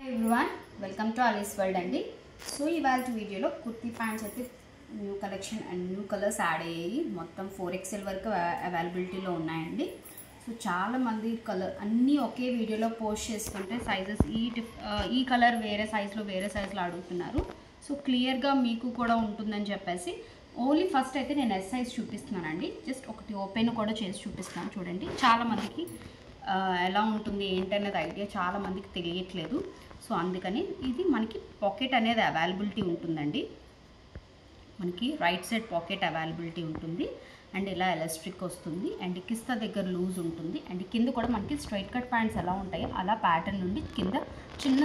Hi everyone, welcome to Alice World అండి. So ఇవాళ వీడియోలో కుర్తీ ప్యాంట్స్ అయితే new collection and new colours add అయ్యాయి. మొత్తం 4XL వరకు అవైలబిలిటీలో ఉన్నాయండి. సో చాలా మంది కలర్ అన్నీ ఒకే వీడియోలో పోస్ట్ చేసుకుంటే సైజెస్ ఈ కలర్ వేరే సైజులో అడుగుతున్నారు. సో క్లియర్గా మీకు కూడా ఉంటుందని చెప్పేసి ఓన్లీ ఫస్ట్ అయితే నేను ఎస్ సైజ్ చూపిస్తున్నానండి. జస్ట్ ఒకటి ఓపెన్ కూడా చేసి చూపిస్తున్నాను చూడండి. చాలామందికి ఎలా ఉంటుంది ఏంటనేది ఐడియా చాలామందికి తెలియట్లేదు. సో అందుకని ఇది మనకి పాకెట్ అనేది అవైలబిలిటీ ఉంటుందండి. మనకి రైట్ సైడ్ పాకెట్ అవైలబిలిటీ ఉంటుంది అండ్ ఇలా ఎలాస్టిక్ వస్తుంది అండ్ కిస్తా దగ్గర లూజ్ ఉంటుంది అండ్ కింద కూడా మనకి స్ట్రైట్ కట్ ప్యాంట్స్ ఎలా ఉంటాయో అలా ప్యాటర్న్ నుండి కింద చిన్న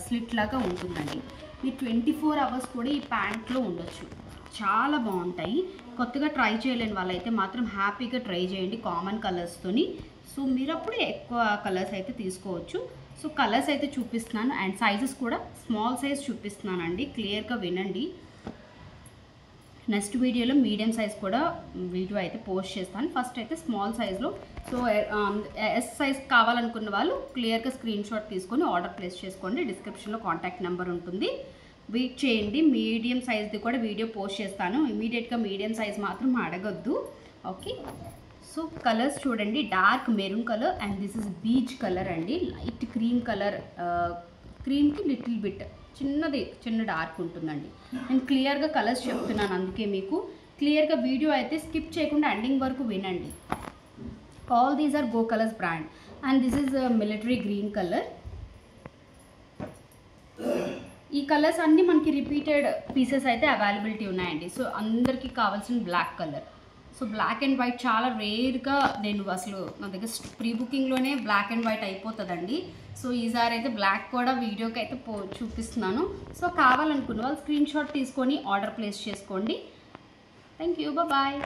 స్లిట్ లాగా ఉంటుందండి. ఈ 24 అవర్స్ కూడా ఈ ప్యాంట్లో ఉండొచ్చు. చాలా బాగుంటాయి. కొత్తగా ట్రై చేయలేని వాళ్ళైతే మాత్రం హ్యాపీగా ట్రై చేయండి కామన్ కలర్స్తోని. సో మీరు అప్పుడు ఎక్కువ కలర్స్ అయితే తీసుకోవచ్చు. సో కలర్స్ అయితే చూపిస్తున్నాను అండ్ సైజెస్ కూడా స్మాల్ సైజ్ చూపిస్తున్నానండి. క్లియర్గా వినండి. నెక్స్ట్ వీడియోలో మీడియం సైజ్ కూడా వీడియో అయితే పోస్ట్ చేస్తాను. ఫస్ట్ అయితే స్మాల్ సైజ్లో సో ఎస్ సైజ్ కావాలనుకున్న వాళ్ళు క్లియర్గా స్క్రీన్ షాట్ తీసుకొని ఆర్డర్ ప్లేస్ చేసుకోండి. డిస్క్రిప్షన్లో కాంటాక్ట్ నెంబర్ ఉంటుంది. వెయిట్ చేయండి. మీడియం సైజ్ది కూడా వీడియో పోస్ట్ చేస్తాను. ఇమీడియట్గా మీడియం సైజ్ మాత్రం అడగొద్దు. ఓకే. సో కలర్స్ చూడండి. Dark maroon colour and this is peach colour అండి. Light cream colour, క్రీమ్కి little bit చిన్న డార్క్ ఉంటుందండి. నేను క్లియర్గా కలర్స్ చెప్తున్నాను, అందుకే మీకు క్లియర్గా వీడియో అయితే స్కిప్ చేయకుండా ఎండింగ్ వరకు వినండి. All these are go colours brand and this is military green colour. ఈ కలర్స్ అన్నీ మనకి రిపీటెడ్ పీసెస్ అయితే అవైలబిలిటీ ఉన్నాయండి. సో అందరికీ కావాల్సిన black colour. So black and white చాలా రేర్గా నేను అసలు నా దగ్గర ప్రీ బుకింగ్లోనే బ్లాక్ అండ్ వైట్ అయిపోతుందండి. సో ఈసారి అయితే బ్లాక్ కూడా వీడియోకి అయితే చూపిస్తున్నాను. సో కావాలనుకున్న వాళ్ళు స్క్రీన్ షాట్ తీసుకొని ఆర్డర్ ప్లేస్ చేసుకోండి. Thank you. బాయ్.